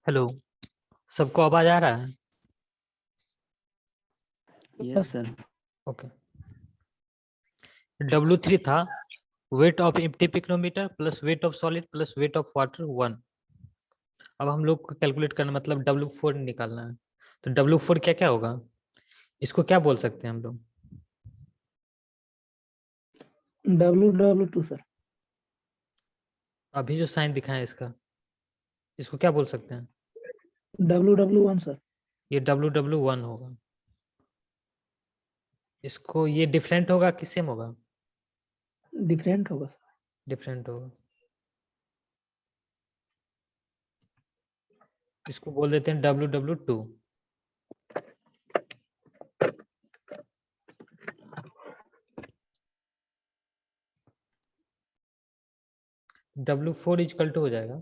Hello, सबको आवाज आ रहा है? Yes sir. ओके। W3 था weight of empty pycnometer plus weight of solid plus weight of water 1। अब हम लोग को कैलकुलेट करना मतलब W4 निकालना है। तो W4 क्या क्या होगा, इसको क्या बोल सकते हैं हम लोग? W2 sir. अभी जो साइन दिखा है इसको क्या बोल सकते हैं? W1 sir. ये W1 होगा। इसको ये डिफरेंट होगा कि सेम होगा? डिफरेंट होगा सर। डिफरेंट होगा। इसको बोल देते हैं W2। W4 इक्वल टू हो जाएगा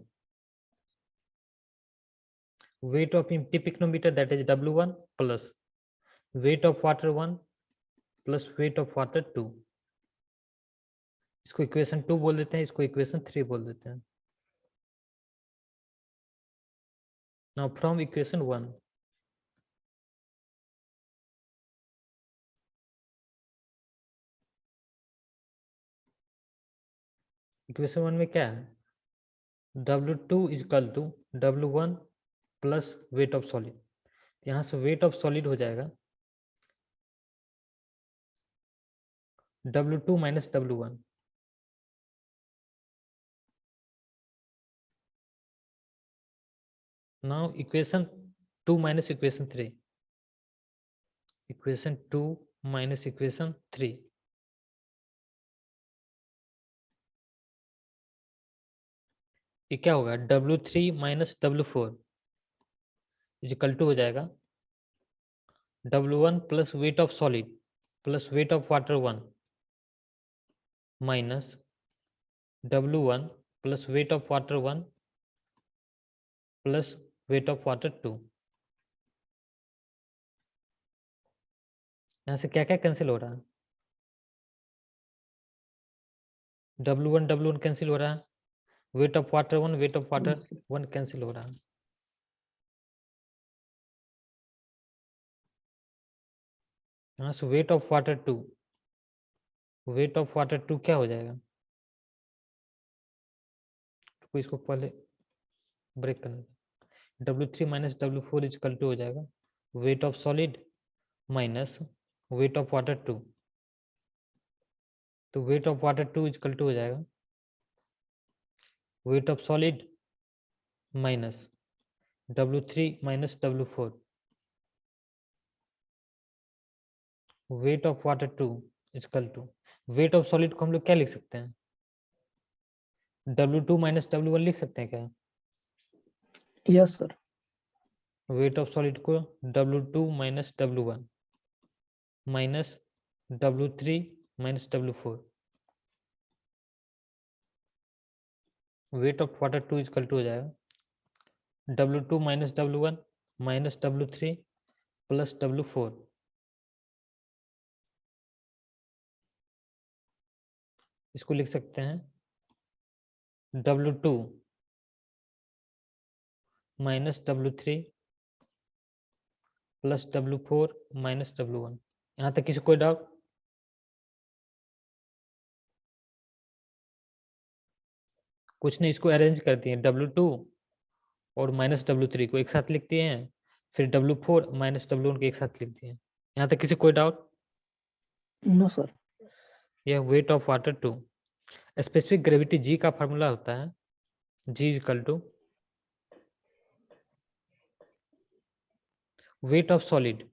weight of empty pycnometer, that is W1 plus weight of water 1 plus weight of water 2। इसको इक्वेशन 2 बोल देते हैं, इसको इक्वेशन 3 बोल देते हैं। नाउ फ्रॉम इक्वेशन 1 इक्वेशन 1 में क्या है, W2 equal to W1 plus weight of solid. यहाँ से वेट ऑफ सॉलिड हो जाएगा W2 minus W1। Now equation 2 minus equation 3, equation 2 minus equation 3। ये क्या होगा, W3 minus W4 equal to हो जाएगा W1 plus weight of solid plus weight of water 1 minus W1 plus weight of water 1 plus weight of water 2। यहाँ से क्या क्या cancel हो रहा है, W1 कैंसिल हो रहा है, weight of water 1 wait of water 1 cancel हो रहा है। यहाँ से weight of water 2, wait of water 2 क्या हो जाएगा, तो इसको पहले ब्रेक करना। W3 minus W4 equal to हो जाएगा weight of solid minus weight of water 2। तो weight of water 2 equal to हो जाएगा weight of solid minus W3 minus W4। Weight of water 2 equal to weight of solid को हम लोग क्या लिख सकते हैं, W2 माइनस W1 लिख सकते हैं क्या? Yes sir. Weight of solid को W2 minus W1 minus W3 minus W4। Weight of water 2 equal to हो जाएगा W2 minus W1 minus W3 plus W4। इसको लिख सकते हैं W2 minus W3 plus W4 minus W1। यहाँ तक किसी कोई डाउट? कुछ नहीं, इसको अरेंज करती हैं, W2 और माइनस W3 को एक साथ लिखती हैं, फिर W4 माइनस W1 को एक साथ लिखती हैं। यहाँ तक किसी कोई डाउट? No sir. यह weight of water 2। Specific gravity G का फार्मूला होता है G equal to weight of solid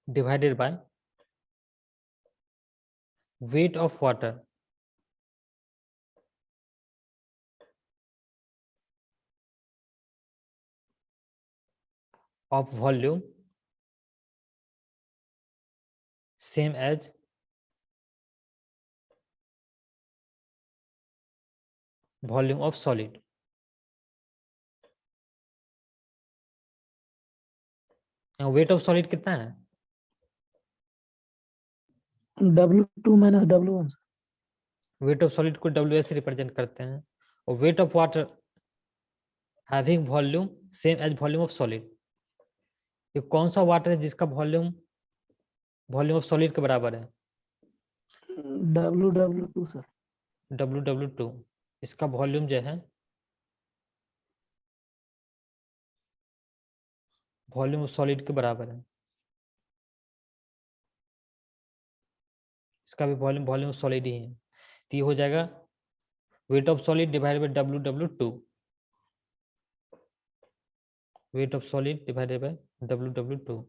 divided by weight of water of volume same as volume of solid। Weight of solid कितना है, W2 minus W1। Weight of solid को W से represent करते हैं, और weight of water having volume same as volume of solid. ये कौन सा वाटर है जिसका वॉल्यूम वॉल्यूम ऑफ सॉलिड के बराबर है? WW2 sir. WW2, इसका वॉल्यूम जो है वॉल्यूम ऑफ सॉलिड के बराबर है, इसका भी वॉल्यूम वॉल्यूम ऑफ सॉलिड ही है। तो ये हो जाएगा weight of solid divided bye WW2, wait of solid divided bye WW2।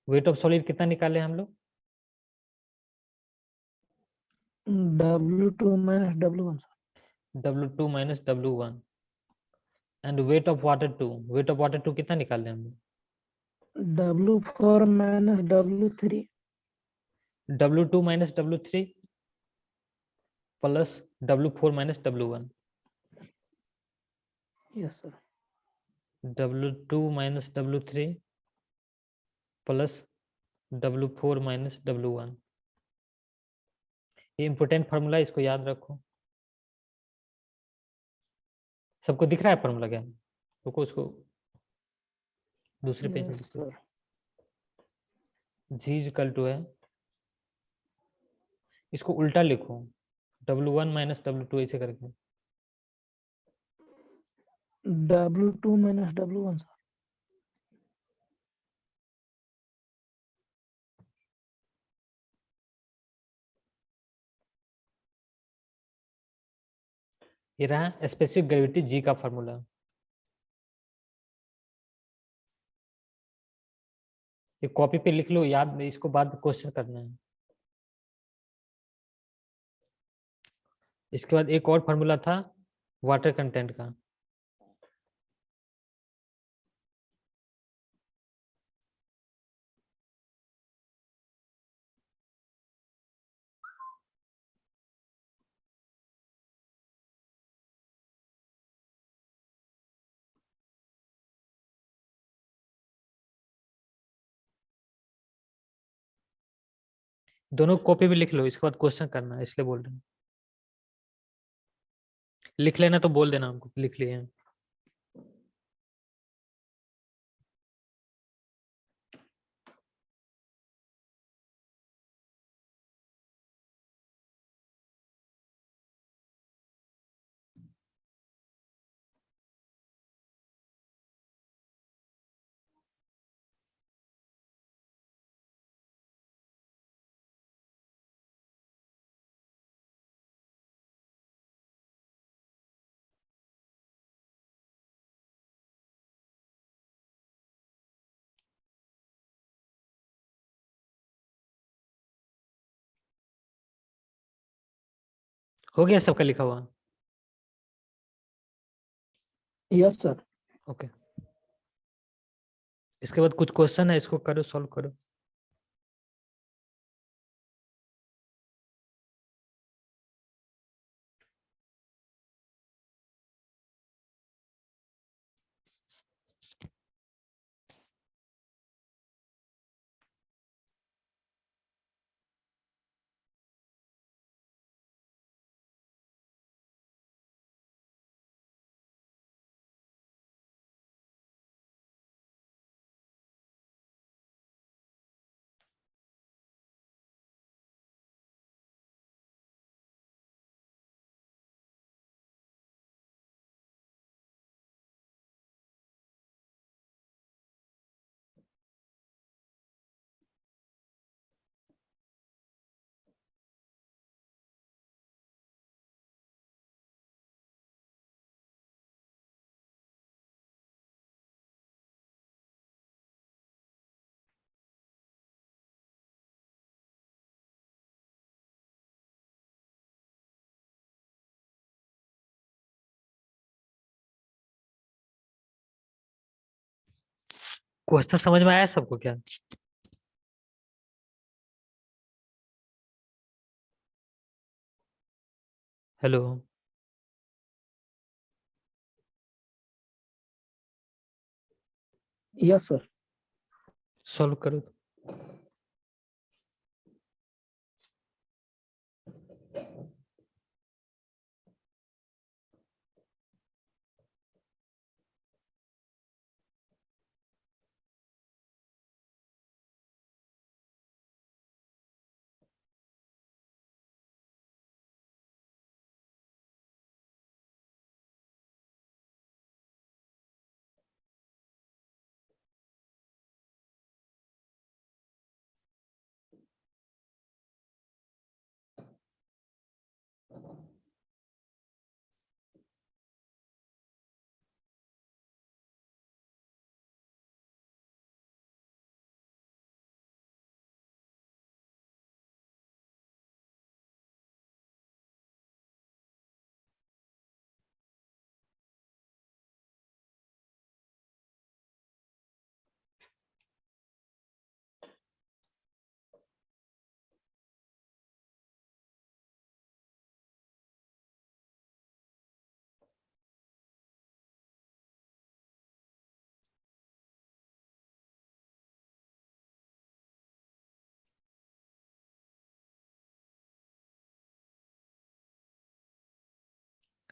Wait of solid कितना निकाले हम लोग? W2 minus W1 sir. W2 minus W1। And wait of water 2, wait of water 2 कितना निकाले हम लोग? W4 minus W3 W2 minus W3 plus W4 minus W1। Yes sir. W2 minus W3 plus W4 minus W1। ये important formula, इसको याद रखो। सबको दिख रहा है फार्मूला क्या? रुको, उसको दूसरे पेज में यस लिखो। सर। जी इक्वल टू है, इसको उल्टा लिखो, W1 माइनस W2 ऐसे करके। W2 minus W1 sir. ये रहा स्पेसिफिक ग्रेविटी जी का फार्मूला। ये कॉपी पे लिख लो, याद नहीं, इसको बाद में क्वेश्चन करना है। इसके बाद एक और फार्मूला था वाटर कंटेंट का। दोनों कॉपी में लिख लो, इसके बाद क्वेश्चन करना है, इसलिए बोल रहे हैं। लिख लेना तो बोल देना हमको लिख लिए हैं। हो गया सबका लिखा हुआ? Yes sir. ओके, इसके बाद कुछ क्वेश्चन है, इसको करो, सॉल्व करो। क्वेश्चन समझ में आया सबको क्या? Hello, yes sir. सॉल्व करो।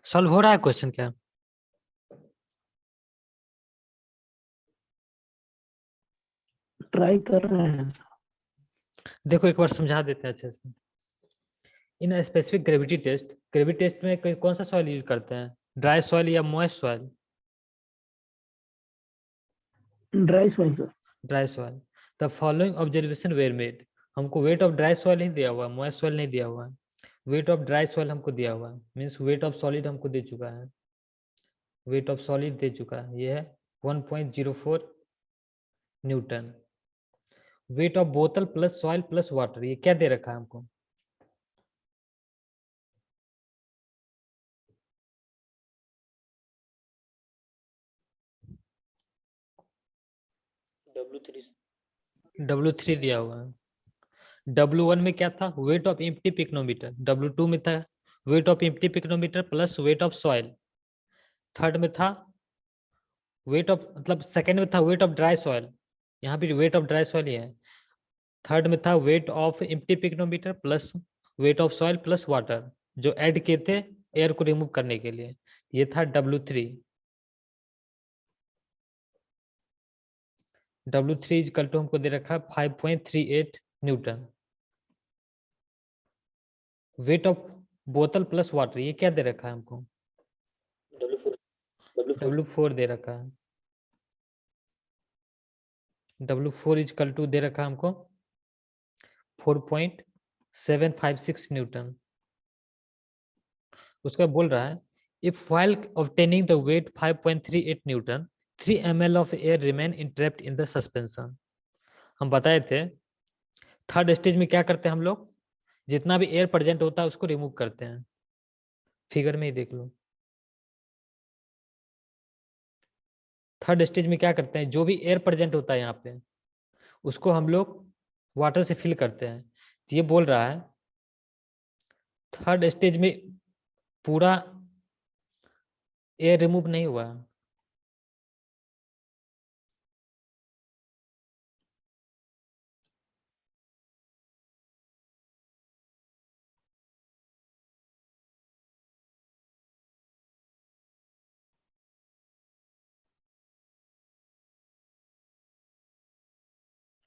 सॉल्व हो रहा है क्वेश्चन क्या? ट्राई कर रहे हैं। देखो एक बार समझा देते हैं अच्छे से। इन स्पेसिफिक ग्रेविटी टेस्ट में कौन सा सॉइल यूज करते हैं, ड्राई सॉइल या moist soil? Dry soil sir. Dry soil. The following observation were made. हमको वेट ऑफ ड्राई सॉइल ही दिया हुआ है, मॉइस्ट सॉइल नहीं दिया हुआ है। वेट ऑफ ड्राई सॉइल हमको दिया हुआ है, मीन्स वेट ऑफ सॉलिड हमको दे चुका है। वेट ऑफ सॉलिड दे चुका है, ये है 1.04 न्यूटन। वेट ऑफ बोतल प्लस सॉइल प्लस वाटर, ये क्या दे रखा है हमको? W3 दिया हुआ है। W1 में क्या था, weight of empty pycnometer. W2 में था weight of empty pycnometer plus weight of soil. Third में था वेट ऑफ, मतलब सेकेंड में था वेट ऑफ ड्राई सॉइल, यहाँ पे वेट ऑफ ड्राई सॉइल ही है। थर्ड में था weight of empty pycnometer plus weight of soil plus water, जो ऐड किए थे एयर को रिमूव करने के लिए। ये था W3। W3 इजकल टू हमको दे रखा है 5.38 न्यूटन। वेट ऑफ बोतल प्लस वाटर, ये क्या दे रखा है हमको? W4 दे रखा है। W4 इजकल टू दे रखा है हमको 4.756 न्यूटन। उसका बोल रहा है if while obtaining the weight 5.38 Newton 3 ml of air remain entrapped in the suspension। हम बताए थे थर्ड स्टेज में क्या करते हैं हम लोग, जितना भी एयर प्रेजेंट होता है उसको रिमूव करते हैं। फिगर में ही देख लो, थर्ड स्टेज में क्या करते हैं, जो भी एयर प्रेजेंट होता है यहाँ पे उसको हम लोग वाटर से फिल करते हैं। तो ये बोल रहा है थर्ड स्टेज में पूरा एयर रिमूव नहीं हुआ है।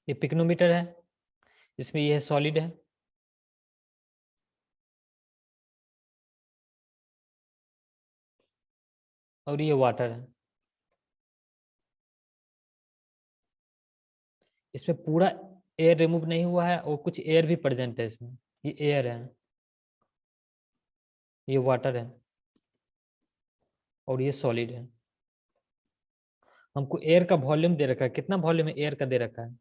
ये पिक्नोमीटर है, इसमें ये सॉलिड है, और ये वाटर है। इसमें पूरा एयर रिमूव नहीं हुआ है और कुछ एयर भी प्रेजेंट है इसमें। ये एयर है, ये वाटर है, और ये सॉलिड है। हमको एयर का वॉल्यूम दे रखा है, कितना वॉल्यूम एयर का दे रखा है?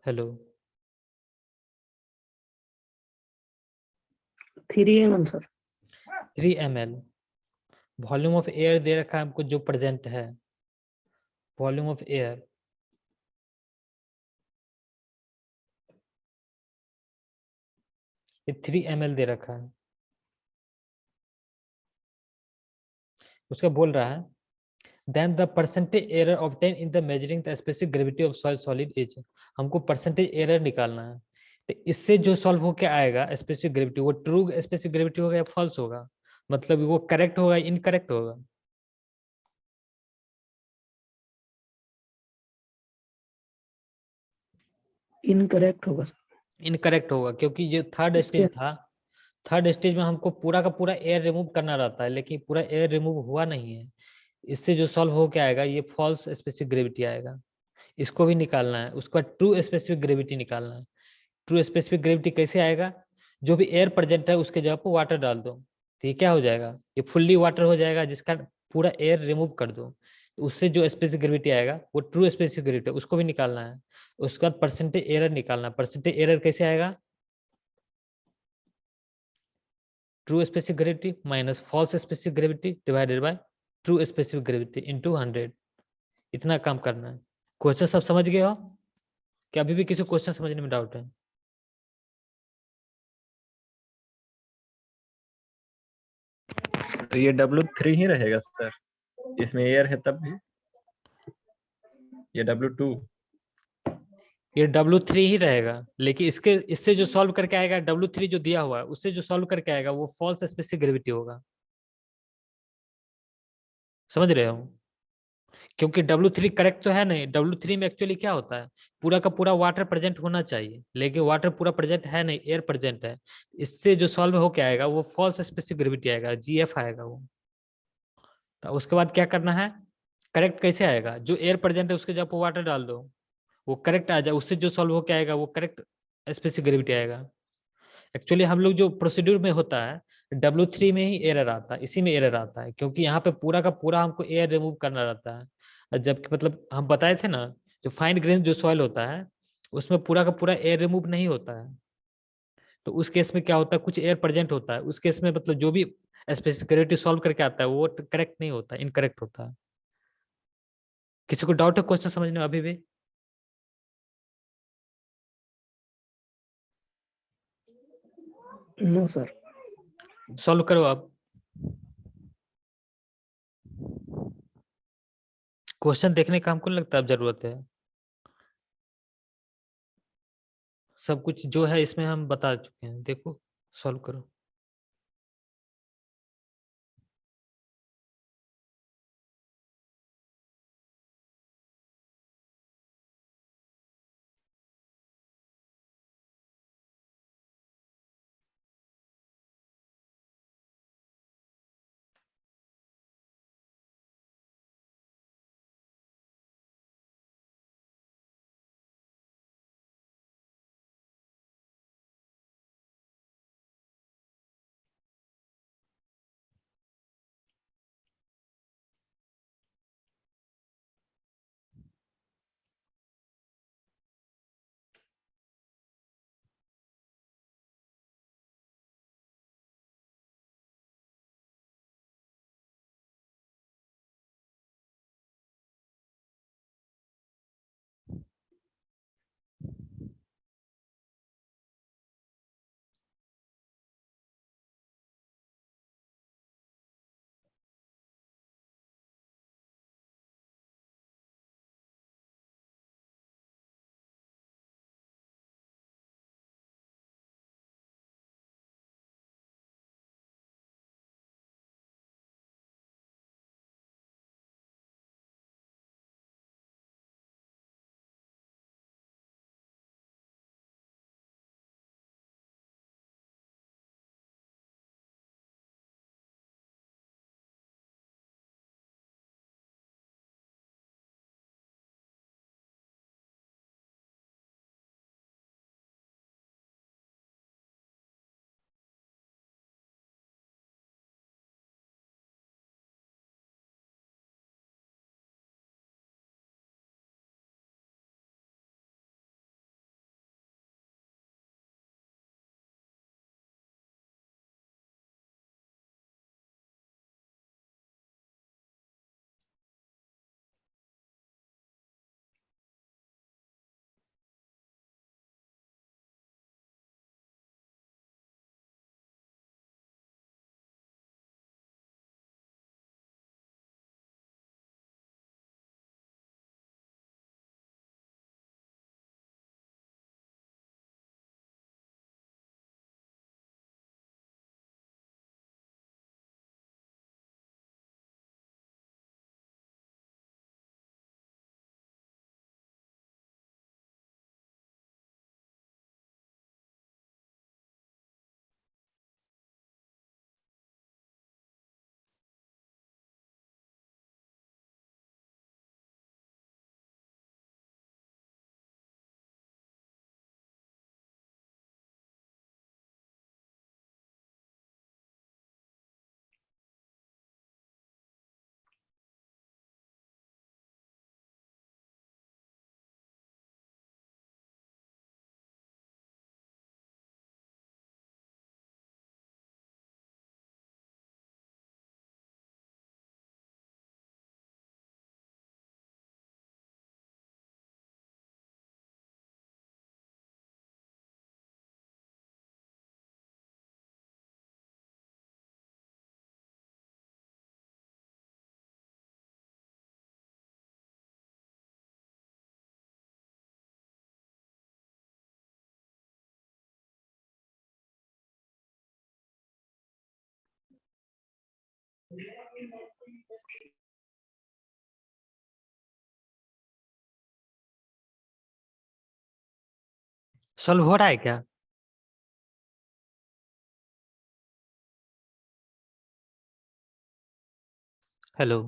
Hello, 3 ml sir. 3 ml volume of air दे रखा है हमको जो प्रेजेंट है। वॉल्यूम ऑफ एयर, ये 3 ml दे रखा है। उसका बोल रहा है then the percentage error obtain in the measuring the specific gravity of soil solid is. हमको परसेंटेज एरर निकालना है। तो इससे जो सॉल्व होके आएगा स्पेसिफिक ग्रेविटी, वो ट्रू स्पेसिफिक ग्रेविटी होगा या फॉल्स होगा, मतलब वो करेक्ट होगा इनकरेक्ट होगा? इनकरेक्ट होगा सर। इनकरेक्ट होगा, क्योंकि जो थर्ड स्टेज इसके था, थर्ड स्टेज में हमको पूरा का पूरा एयर रिमूव करना रहता है, लेकिन पूरा एयर रिमूव हुआ नहीं है। इससे जो सॉल्व हो के आएगा ये फॉल्स स्पेसिफिक ग्रेविटी आएगा। इसको भी निकालना है, उसका ट्रू स्पेसिफिक ग्रेविटी निकालना है। ट्रू स्पेसिफिक ग्रेविटी कैसे आएगा, जो भी एयर प्रेजेंट है उसके जगह पर वाटर डाल दो, तो ये क्या हो जाएगा, ये फुल्ली वाटर हो जाएगा, जिसका पूरा एयर रिमूव कर दो, तो उससे जो स्पेसिफिक ग्रेविटी आएगा वो ट्रू स्पेसिफिक ग्रेविटी, उसको भी निकालना है। उसके बाद परसेंटेज एरर निकालना है। परसेंटेज एरर कैसे आएगा, true specific gravity minus false specific gravity divided by true specific gravity into 100। इतना काम करना है। क्वेश्चन सब समझ गए हो क्या, अभी भी किसी क्वेश्चन समझने में डाउट है? तो ये W3 ही रहेगा सर, इसमें एयर है तब भी, ये W2। ये W3 ही रहेगा, लेकिन इसके इससे जो सॉल्व करके आएगा W3 जो दिया हुआ है उससे जो सॉल्व करके आएगा वो फॉल्स स्पेसिफिक ग्रेविटी होगा। समझ रहे हो? क्योंकि W3 करेक्ट तो है नहीं, W3 में एक्चुअली क्या होता है, पूरा का पूरा वाटर प्रेजेंट होना चाहिए, लेकिन वाटर पूरा प्रेजेंट है नहीं, एयर प्रेजेंट है। इससे जो सॉल्व होके आएगा वो फॉल्स स्पेसिफिक ग्रेविटी आएगा, GF आएगा वो। तो उसके बाद क्या करना है, करेक्ट कैसे आएगा, जो एयर प्रेजेंट है उसके जगह पर वाटर डाल दो, वो करेक्ट आ जाए, उससे जो सॉल्व होके आएगा वो करेक्ट स्पेसिफिक ग्रेविटी आएगा। एक्चुअली हम लोग जो प्रोसीड्यूर में होता है W3 में ही एरर आता है, इसी में एरर आता है, क्योंकि यहाँ पे पूरा का पूरा हमको एयर रिमूव करना रहता है। और जबकि मतलब हम बताए थे ना, जो फाइन ग्रेन जो सॉइल होता है उसमें पूरा का पूरा एयर रिमूव नहीं होता है। तो उस केस में क्या होता है, कुछ एयर प्रेजेंट होता है, उस केस में मतलब जो भी स्पेसिफिक सॉल्व करके आता है वो करेक्ट नहीं होता, इनकरेक्ट होता है। किसी को डाउट है क्वेश्चन समझने में अभी भी? No sir. सॉल्व करो आप। क्वेश्चन देखने का हमको लगता है अब जरूरत है। सब कुछ जो है इसमें हम बता चुके हैं, देखो सॉल्व करो। सॉल्व हो रहा है क्या? हेलो।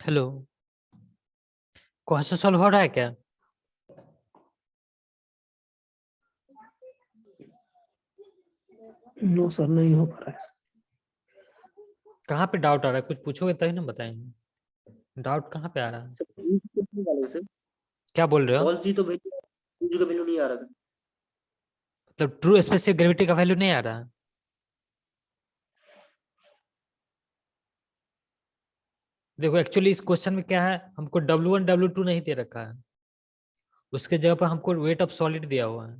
हेलो, क्वेश्चन सॉल्व हो रहा है क्या? नो सर, नहीं हो पा रहा है। कहाँ पे डाउट आ रहा है? कुछ पूछोगे तभी ना बताएंगे। डाउट कहाँ पे आ रहा है? क्या बोल रहे हो? फॉल्स ही तो वैल्यू, ट्रू का वैल्यू नहीं आ रहा। मतलब ट्रू स्पेसिफिक ग्रेविटी का वैल्यू नहीं आ रहा है? देखो एक्चुअली इस क्वेश्चन में क्या है, हमको W1 W2 नहीं दे रखा है, उसके जगह पर हमको वेट ऑफ सॉलिड दिया हुआ है।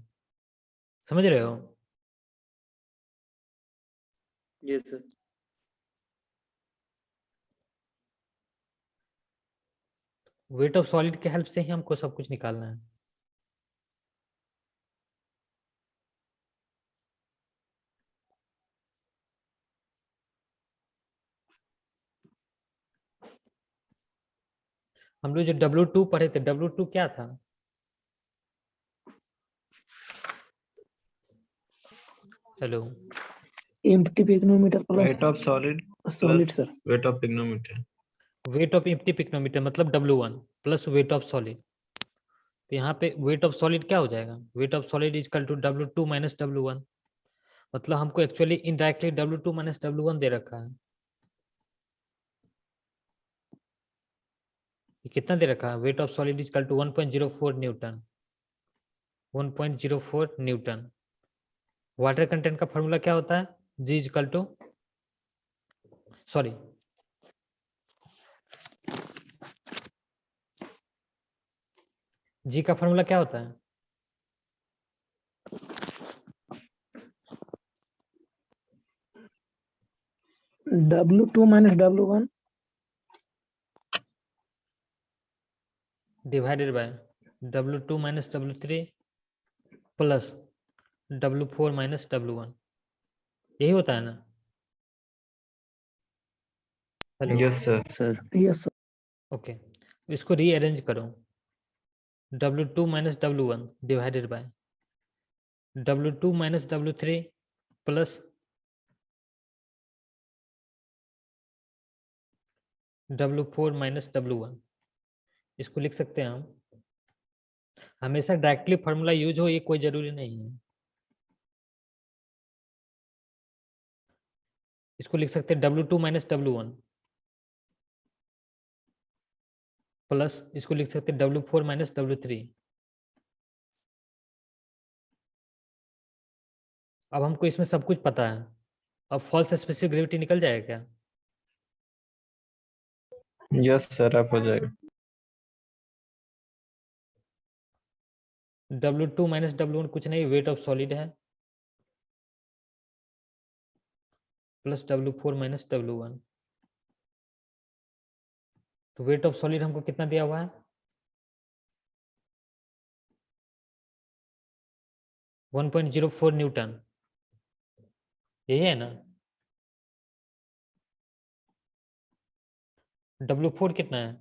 समझ रहे हो? Yes sir. Weight of solid के हेल्प से ही हमको सब कुछ निकालना है। हम लोग जो W2 पढ़े थे, W2 क्या था? Hello. Empty pycnometer plus weight of solid solid sir. Weight of pycnometer. Wait of empty pycnometer मतलब W1 plus weight of solid. तो यहाँ पे वेट ऑफ सॉलिड क्या हो जाएगा? Weight of solid is equal to W2 minus W1। मतलब हमको actually indirectly W2 minus W1 दे रखा है। ये कितना दे रखा है? Weight of solid is equal to 1.04 newton. 1.04 newton. Water content का फॉर्मूला क्या होता है? G is equal to, sorry, G का फॉर्मूला क्या होता है? W2 minus W1 divided by W2 minus W3 plus W4 minus W1। यही होता है ना? Hello. Yes sir. Sir. Yes sir. Okay, इसको रीअरेंज करो। W2 minus W1 divided by W2 minus W3 plus W4 minus W1। इसको लिख सकते हैं हम। हमेशा डायरेक्टली फॉर्मूला यूज हो ये कोई जरूरी नहीं है। इसको लिख सकते हैं W2 माइनस W1 प्लस इसको लिख सकते हैं W4 माइनस W3। अब हमको इसमें सब कुछ पता है। अब फॉल्स स्पेसिफिक ग्रेविटी निकल जाएगा क्या? यस सर, आप हो जाएगा। W2 माइनस W1 कुछ नहीं, वेट ऑफ सॉलिड है, प्लस W4 माइनस W1। तो वेट ऑफ सॉलिड हमको कितना दिया हुआ है? 1.04 न्यूटन। यही है ना? W4 कितना है?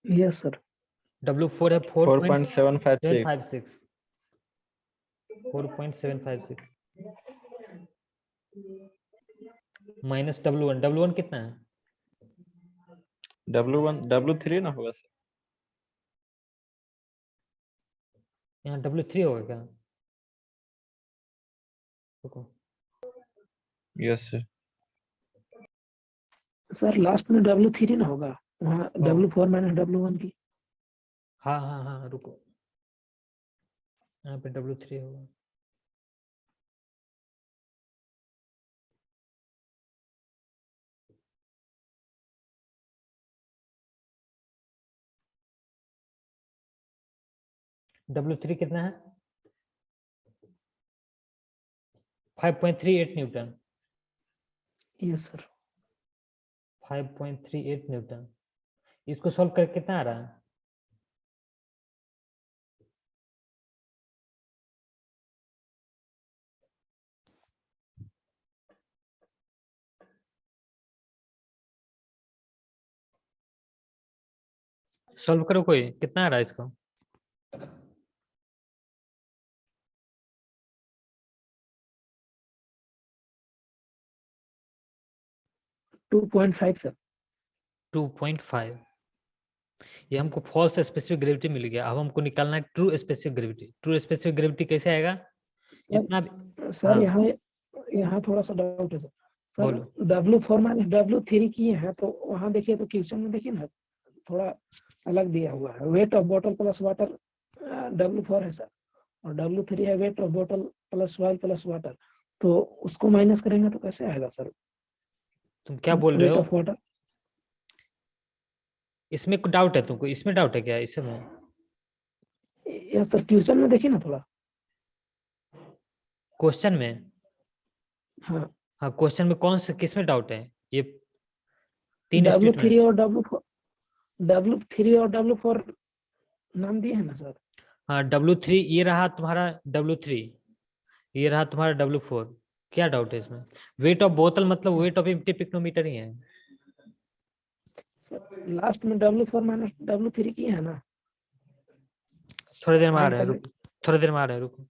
Yes sir. W4 है 4.756 4.756 माइनस W1 कितना है? W3 ना होगा सर। यहाँ W3 होगा क्या? रुको, यस सर। सर लास्ट में W3 ना होगा, वहाँ W4 माइनस W1 की। हाँ हाँ हाँ रुको, यहाँ पे W3 होगा। W3 कितना है? 5.38 न्यूटन। Yes sir. 5.38 न्यूटन। इसको सॉल्व करके कितना आ रहा है? सॉल्व करो, कोई कितना आ रहा है इसको? 2.5 सर। 2.5। ये हमको फॉल्स स्पेसिफिक ग्रेविटी मिल गया। अब हमको निकालना है true specific gravity. True specific gravity कैसे आएगा? सर जितना भी सर हाँ यहाँ थोड़ा सा डाउट है सर। सर बोलो। W4 माइनस W3 किए हैं, तो वहाँ देखिए, तो क्वेश्चन में देखिए ना, थोड़ा अलग दिया हुआ है। Weight of bottle plus water W4 है सर, और W3 है weight of bottle plus oil plus water. तो उसको माइनस करेंगे तो कैसे आएगा सर? तुम क्या बोल रहे वेट हो? Of water. इसमें कोई डाउट है तुमको? इसमें डाउट है क्या? इसमें यस सर, क्वेश्चन में देखिए ना थोड़ा। क्वेश्चन में? हाँ, हाँ क्वेश्चन में कौन से किस में डाउट है? ये तीन W3 स्टेटमेंट। और W3 और W4 नाम दिए हैं ना सर? हाँ W3 ये रहा तुम्हारा W3, ये रहा तुम्हारा W4। क्या डाउट है इसमें? वेट ऑफ बोतल मतलब वेट ऑफ एम्प्टी पिक्नोमीटर ही है। सर लास्ट में W4 माइनस W3 किए हैं ना? थोड़ी देर में आ फाइंड रहे हैं, करने। रुको। थोड़ी देर में आ रहे हैं, रुको।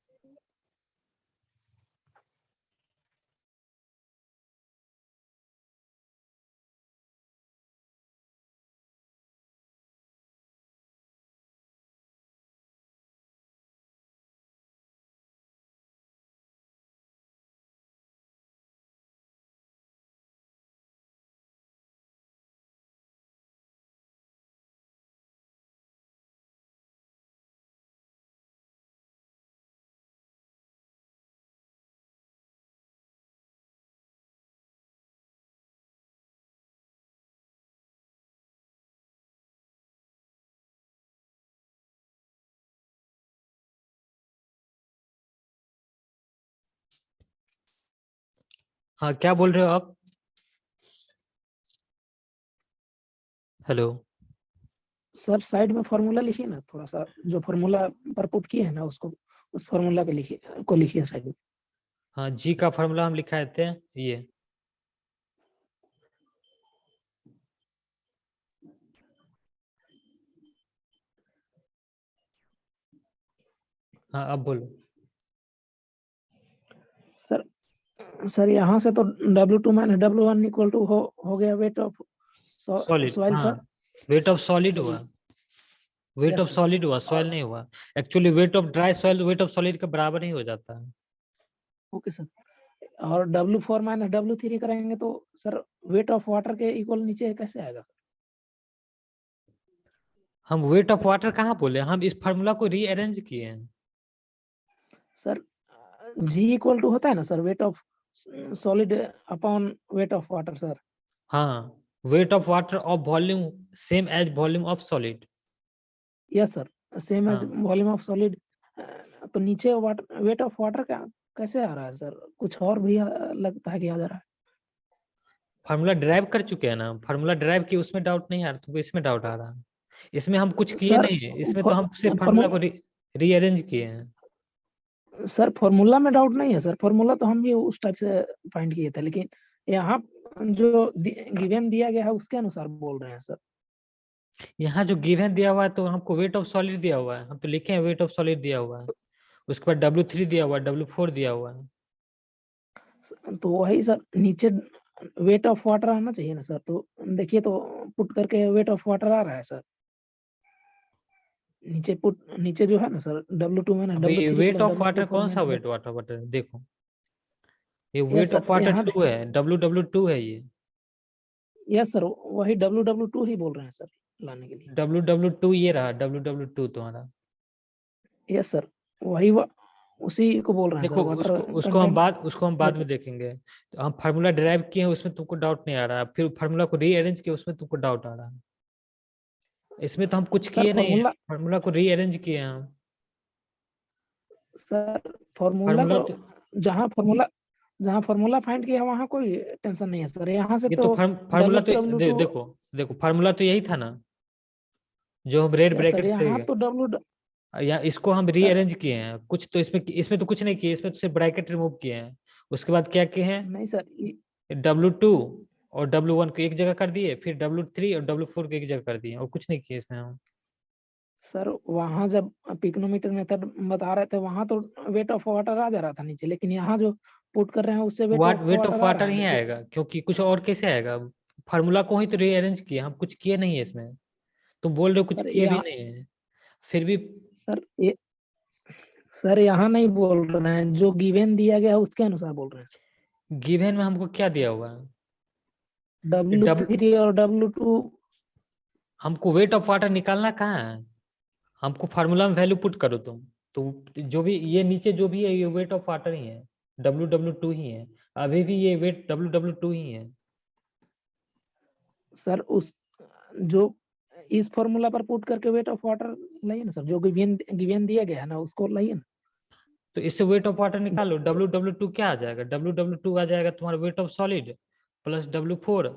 हाँ क्या बोल रहे हो आप? हेलो। सर साइड में फॉर्मूला लिखिए ना, थोड़ा सा जो फॉर्मूला पर पुट किए हैं ना, उसको, उस फॉर्मूला को लिखिए साइड में। हाँ जी का फॉर्मूला हम लिखा थे ये। हाँ अब बोलो। सर यहाँ से तो W2 minus W1 equal to हो गया वेट ऑफ सॉलिड, सॉइल हाँ सर। वेट ऑफ सॉलिड हुआ, weight yes of sir. Solid हुआ, सॉइल नहीं हुआ। Actually weight of dry soil weight of solid के बराबर ही हो जाता है। Okay sir. और W4 माइनस W3 करेंगे तो सर वेट ऑफ वाटर के इक्वल नीचे कैसे आएगा? हम वेट ऑफ वाटर कहाँ बोले? हम इस फार्मूला को रीअरेंज किए हैं। सर G इक्वल टू होता है ना sir, weight of solid upon weight of water sir. हाँ weight of water of volume same as volume of solid. Yes sir, same as हाँ वॉल्यूम ऑफ सॉलिड। तो नीचे water, wait of water का कैसे आ रहा है सर? कुछ और भी लगता है कि आ जा रहा है। फार्मूला ड्राइव कर चुके हैं ना, फार्मूला ड्राइव की, उसमें डाउट नहीं आ रहा तुमको, इसमें डाउट आ रहा है। इसमें हम कुछ किए सर नहीं है, इसमें तो हम सिर्फ फार्मूला को रीअरेंज किए हैं। सर फॉर्मूला में डाउट नहीं है सर, फॉर्मूला तो हम भी उस टाइप से फाइंड किए थे, लेकिन यहाँ जो गिवन दिया गया है उसके अनुसार बोल रहे हैं सर। यहाँ जो गिवन दिया हुआ है तो हमको वेट ऑफ सॉलिड दिया हुआ है, हम तो लिखे हैं वेट ऑफ सॉलिड दिया हुआ है। उसके बाद W3 दिया हुआ है, W4 दिया हुआ है। तो वही सर नीचे वेट ऑफ वाटर आना चाहिए ना सर, तो देखिए तो पुट करके वेट ऑफ वाटर आ रहा है सर। नीचे जो है ना सर W2 में ना अभी W3 weight plus of W4 water कौन सा माइनस वेट वाटर वाटर देखो, ये yes weight sir, of water यहाँ 2 है, W2 है ये। यस सर, वही W2 ही बोल रहे हैं सर लाने के लिए। W2 ये रहा, W2 तुम्हारा। यस सर, उसी को बोल रहे हैं सर, देखो वाटर उसको हम बाद में देखेंगे। तो हम फार्मूला डिराइव किए हैं, उसमें तुमको डाउट नहीं आ रहा है, फिर फार्मूला को रीअरेंज किया, उसमें तुमको डाउट आ रहा है। इसमें तो हम कुछ सर किए नहीं है, फार्मूला को रीअरेंज किए हैं हम। सर फॉर्मूला फार्मूला को तो जहाँ फॉर्मूला फाइंड किया वहाँ कोई टेंशन नहीं है सर, यहाँ से ये तो तो फार्मूला तो W2 देखो फार्मूला तो यही था ना, जो हम रेड यस सर, ब्रैकेट से यहाँ तो या इसको हम सर रीअरेंज किए हैं कुछ, तो इसमें तो कुछ नहीं किए, इसमें तो सिर्फ ब्रैकेट रिमूव किए हैं। उसके बाद क्या किए हैं, नहीं सर W2 और W1 को एक जगह कर दिए, फिर W3 और W4 को एक जगह कर दिए, और कुछ नहीं किए इसमें हम। सर वहाँ जब पिक्नोमीटर मेथड बता रहे थे वहाँ तो वेट ऑफ वाटर आ जा रहा था नीचे, लेकिन यहाँ जो पुट कर रहे हैं उससे weight of weight of water आ रहा वाटर है, ही देखिए आएगा, क्योंकि कुछ और कैसे आएगा। फार्मूला को ही तो रीअरेंज किए, हम कुछ किए नहीं है इसमें। तुम बोल रहे हो कुछ सर किए भी यहाँ नहीं है, फिर भी। सर ये सर यहाँ नहीं बोल रहे हैं, जो गिवन दिया गया है उसके अनुसार बोल रहे हैं। गिवन में हमको क्या दिया हुआ है, W3 और W2 हमको वेट ऑफ वाटर निकालना कहाँ है, हमको फार्मूला में वैल्यू पुट करो तुम। तो जो भी ये नीचे जो भी है ये वेट ऑफ वाटर ही है, W2 ही है, अभी भी ये वेट W2 ही है। सर जो इस फॉर्मूला पर पुट करके वेट ऑफ वाटर लाइए ना सर, जो गिवन दिया गया है ना उसको लाइए ना। तो इससे वेट ऑफ वाटर निकालो, W2 क्या आ जाएगा, W2 आ जाएगा तुम्हारा wait of solid plus W4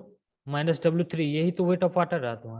minus W3, यही तो वेट ऑफ वाटर रहा तुम्हारा।